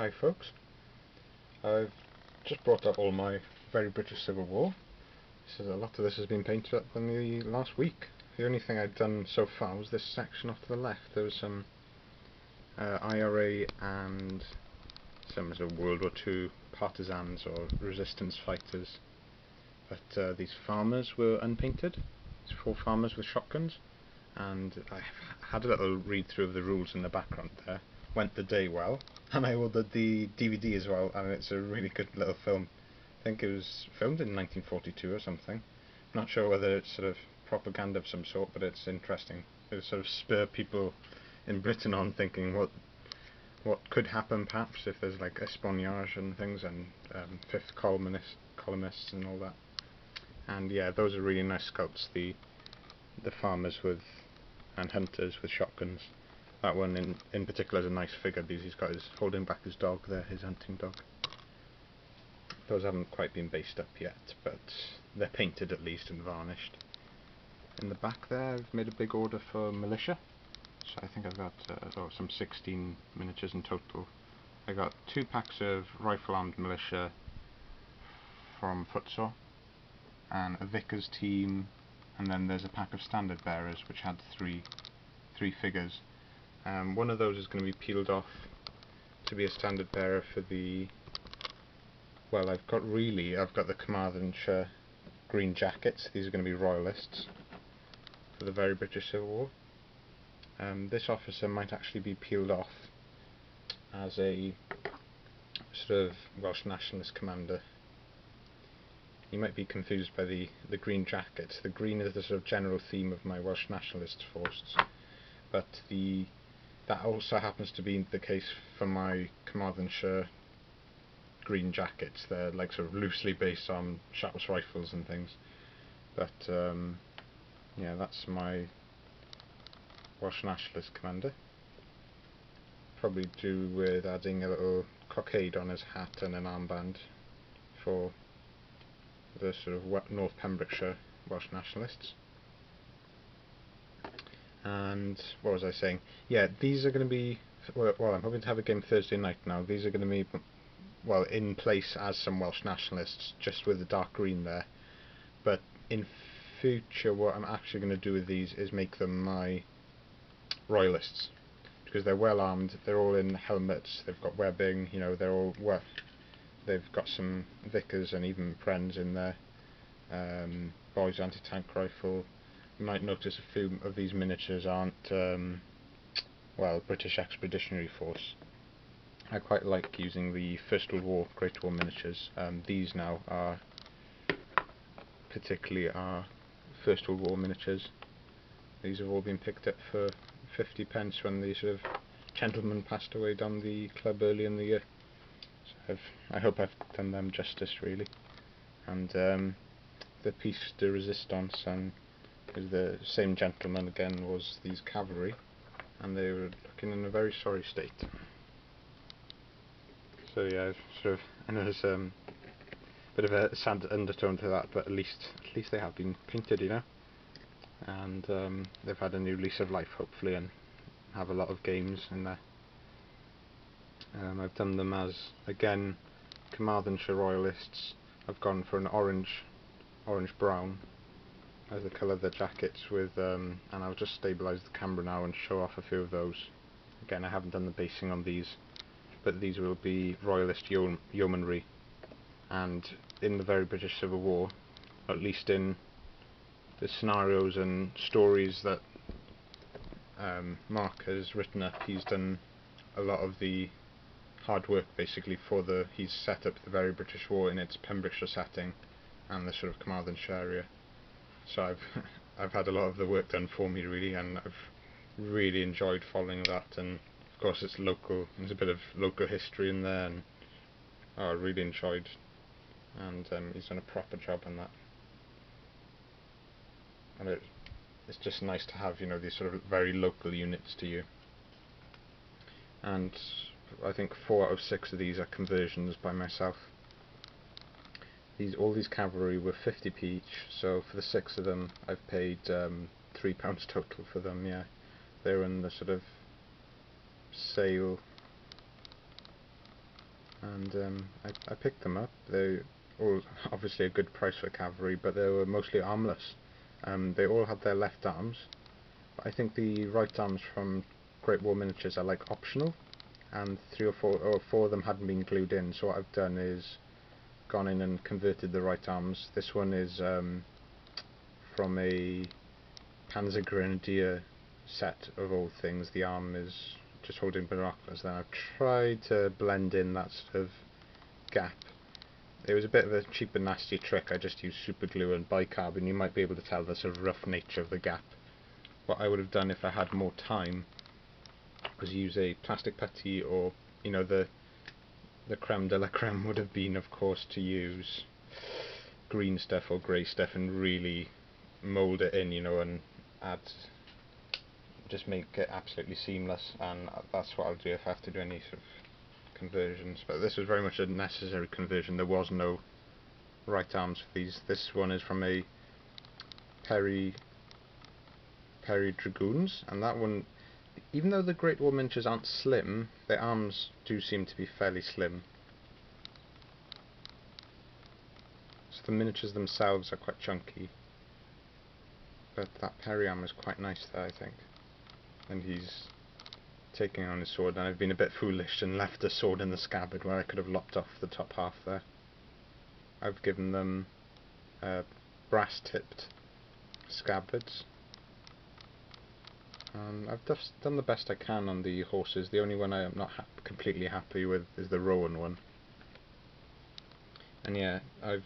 Hi folks, I've just brought up all my Very British Civil War. So a lot of this has been painted up in the last week. The only thing I'd done so far was this section off to the left. There was some IRA and some sort of World War II partisans or resistance fighters. But these farmers were unpainted. These 4 farmers with shotguns. And I had a little read through of the rules in the background there. Went the day well, and I ordered the DVD as well, and it's a really good little film. I think it was filmed in 1942 or something. Not sure whether it's sort of propaganda of some sort, but it's interesting. It'll sort of spur people in Britain on thinking what could happen perhaps if there's like espionage and things, and fifth columnists and all that. And yeah, those are really nice sculpts. The farmers and hunters with shotguns. That one in particular is a nice figure because he's got holding back his dog there, his hunting dog. Those haven't quite been based up yet, but they're painted at least and varnished. In the back there I've made a big order for Militia, so I think I've got some 16 miniatures in total. I got 2 packs of rifle armed Militia from Footsore, and a Vickers team, and then there's a pack of standard bearers which had three figures. One of those is going to be peeled off to be a standard bearer for the, well, I've got the Carmarthenshire green jackets. These are going to be Royalists for the Very British Civil War. This officer might actually be peeled off as a sort of Welsh nationalist commander. You might be confused by the green jackets. The green is the sort of general theme of my Welsh nationalist forces, but that also happens to be the case for my Carmarthenshire green jackets. They're like sort of loosely based on Sharps rifles and things, but yeah, that's my Welsh nationalist commander. Probably do with adding a little cockade on his hat and an armband for the sort of North Pembrokeshire Welsh nationalists. And what was I saying? Yeah, these are going to be, well, I'm hoping to have a game Thursday night now. These are going to be, well, in place as some Welsh nationalists, just with the dark green there. But in future, what I'm actually going to do with these is make them my Royalists, because they're well armed. They're all in helmets. They've got webbing. You know, they're all they've got some Vickers and even Prens in there. Boys anti-tank rifle. You might notice a few of these miniatures aren't, well, British Expeditionary Force. I quite like using the First World War, Great War miniatures. These now are particularly our First World War miniatures. These have all been picked up for 50p when the sort of gentleman passed away down the club early in the year. So I hope I've done them justice, really. And the piece de resistance, and is the same gentleman again, was these cavalry, and they were looking in a very sorry state. So yeah, I know there's a bit of a sad undertone to that, but at least they have been painted, you know, and they've had a new lease of life, hopefully, and have a lot of games in there. I've done them as, again, Carmarthenshire Royalists. I've gone for an orange-brown as the colour of the jackets with, and I'll just stabilise the camera now and show off a few of those. Again, I haven't done the basing on these, but these will be Royalist yeomanry, and in the Very British Civil War, at least in the scenarios and stories that Mark has written up, he's done a lot of the hard work basically he's set up the Very British War in its Pembrokeshire setting and the sort of Carmarthenshire area. So I've had a lot of the work done for me, really, and I've really enjoyed following that. And of course it's local, there's a bit of local history in there, and I really enjoyed, and he's done a proper job on that. And it's just nice to have, you know, these sort of very local units to you. And I think 4 out of 6 of these are conversions by myself. All these cavalry were 50p each, so for the 6 of them I've paid £3 total for them. Yeah, they're in the sort of sale and I picked them up. They all obviously a good price for cavalry, but they were mostly armless. They all had their left arms, but I think the right arms from Great War Miniatures are like optional, and four of them hadn't been glued in. So what I've done is gone in and converted the right arms. This one is from a Panzer Grenadier set of all things. The arm is just holding binoculars. Then I've tried to blend in that sort of gap. It was a bit of a cheap and nasty trick. I just used super glue and bicarbon. You might be able to tell the sort of rough nature of the gap. What I would have done if I had more time was use a plastic putty, or the creme de la creme would have been, of course, to use green stuff or grey stuff and really mould it in, and just make it absolutely seamless. And that's what I'll do if I have to do any sort of conversions. But this was very much a necessary conversion. There was no right arms for these. This one is from a Perry Dragoons, and that one, even though the Great War Miniatures aren't slim, their arms do seem to be fairly slim. So the miniatures themselves are quite chunky, but that Perry arm is quite nice there, I think. And he's taking on his sword, and I've been a bit foolish and left the sword in the scabbard where I could have lopped off the top half there. I've given them brass tipped scabbards, and I've just done the best I can on the horses. The only one I am not completely happy with is the Rowan one. And yeah, I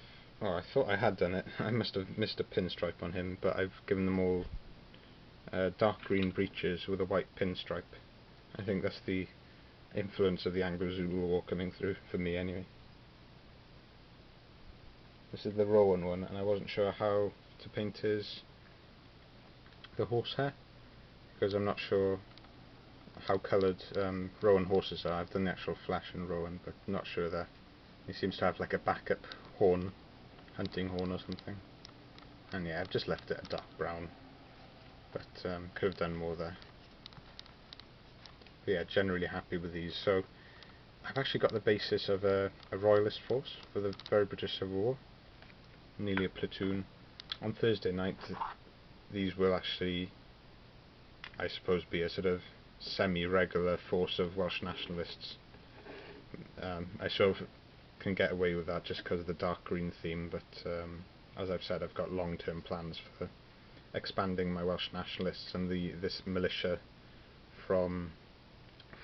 thought I had done it. I must have missed a pinstripe on him, but I've given them all dark green breeches with a white pinstripe. I think that's the influence of the Anglo-Zulu War coming through, for me anyway. This is the Rowan one, and I wasn't sure how to paint the horsehair, because I'm not sure how coloured Rowan horses are. I've done the actual flesh in Rowan, but not sure there. He seems to have like a backup horn, hunting horn or something. And yeah, I've just left it a dark brown, but could have done more there. But yeah, generally happy with these. So I've actually got the basis of a Royalist force for the very British Civil War, nearly a platoon. On Thursday night, these will actually, I suppose, be a sort of semi-regular force of Welsh nationalists. I sort of can get away with that just because of the dark green theme, but as I've said, I've got long-term plans for expanding my Welsh nationalists, and this militia from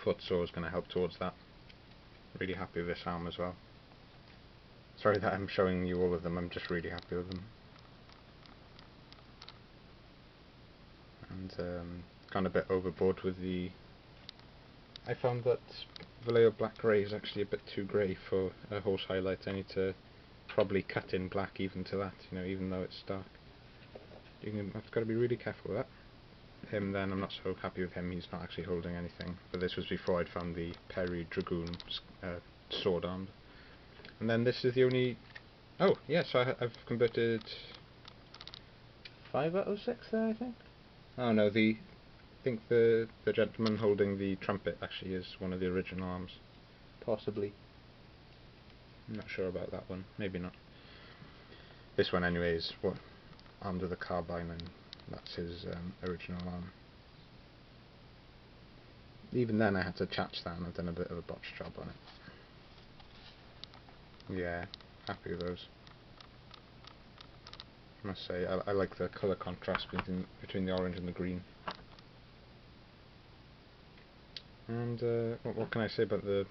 Footsore is going to help towards that. Really happy with this arm as well. Sorry that I'm showing you all of them, I'm just really happy with them. And gone a bit overboard with the... I found that Vallejo Black Grey is actually a bit too grey for a horse highlight. I need to probably cut in black even to that, even though it's dark. I've got to be really careful with that. Him then, I'm not so happy with him, he's not actually holding anything. But this was before I'd found the Perry Dragoon sword arm. And then this is the only... Oh, yeah, so I've converted 5 out of 6 there, I think? Oh no, I think the gentleman holding the trumpet actually is one of the original arms. Possibly. I'm not sure about that one, maybe not. This one anyway is armed with a carbine, and that's his original arm. Even then I had to chach that, and I've done a bit of a botch job on it. Yeah, happy with those. I must say, I like the colour contrast between the orange and the green. And what can I say about the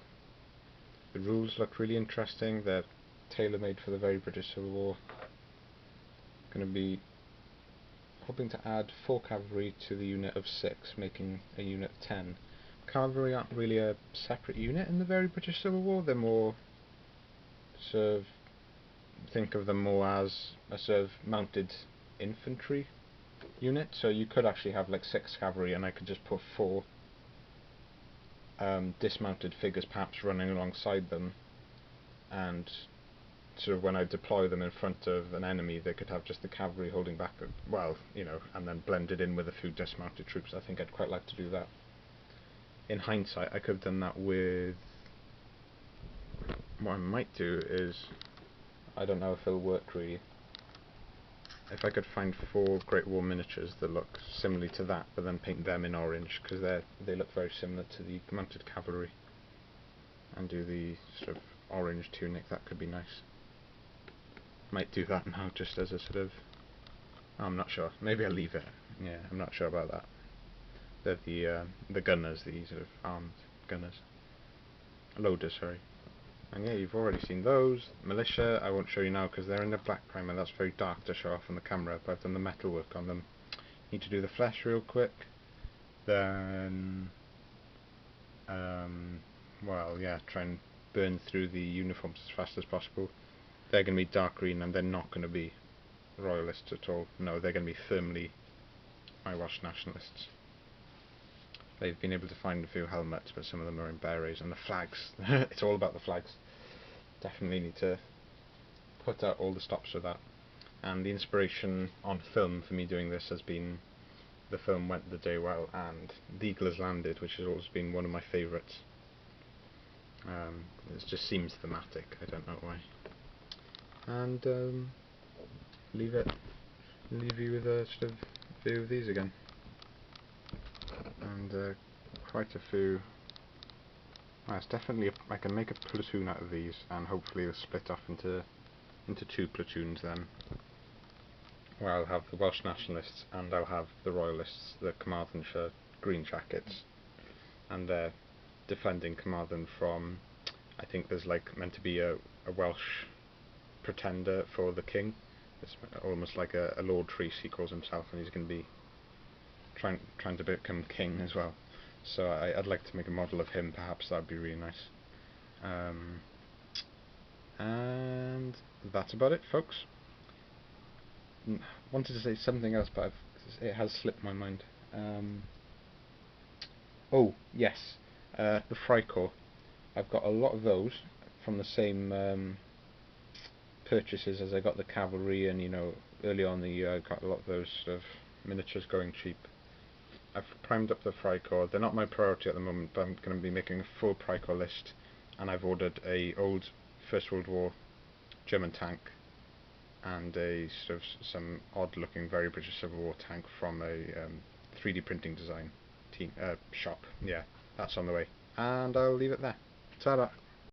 rules? Look really interesting. They're tailor-made for the very British Civil War. Going to be hoping to add 4 cavalry to the unit of 6, making a unit of 10. Cavalry aren't really a separate unit in the very British Civil War. They're more sort of, think of them more as a sort of mounted infantry unit. So you could actually have like 6 cavalry, and I could just put 4 dismounted figures perhaps running alongside them, and sort of when I deploy them in front of an enemy, they could have just the cavalry holding back, and then blended in with a few dismounted troops. I think I'd quite like to do that. In hindsight, I could have done that with what I might do is, I don't know if it'll work really, if I could find 4 Great War miniatures that look similarly to that, but then paint them in orange, because they look very similar to the mounted cavalry, and do the sort of orange tunic. That could be nice. Might do that now, just as a sort of... I'm not sure. Maybe I'll leave it. Yeah, I'm not sure about that. They're the gunners, the sort of armed gunners. Loaders, sorry. And yeah, you've already seen those. Militia, I won't show you now because they're in the black primer. That's very dark to show off on the camera, but I've done the metal work on them. Need to do the flesh real quick. Then, well, yeah, try and burn through the uniforms as fast as possible. They're going to be dark green, and they're not going to be Royalists at all. No, they're going to be firmly my Welsh nationalists. They've been able to find a few helmets, but some of them are in berets. And the flags. It's all about the flags. Definitely need to put out all the stops for that. And the inspiration on film for me doing this has been the film Went the Day Well and The Eagle Has Landed, which has always been one of my favourites. It just seems thematic, I don't know why. And leave you with a sort of view of these again. And quite a few. Well, it's definitely I can make a platoon out of these, and hopefully they'll split off into 2 platoons then. Where I'll have the Welsh Nationalists and I'll have the Royalists, the Carmarthenshire Green Jackets, and they're defending Carmarthen from, I think there's like meant to be a Welsh pretender for the king. It's almost like a Lord Treese, he calls himself, and he's going to be trying to become king as well. So I'd like to make a model of him, perhaps. That'd be really nice. And that's about it, folks. Wanted to say something else, but it has slipped my mind. Oh yes, the Freikorps. I've got a lot of those from the same purchases as I got the cavalry, and early on the year I got a lot of those sort of miniatures going cheap. I've primed up the Freikorps. They're not my priority at the moment, but I'm going to be making a full Freikorps list, and I've ordered a old First World War German tank and a sort of some odd looking very British Civil War tank from a 3D printing design team shop. Yeah, that's on the way, and I'll leave it there. Ta-da.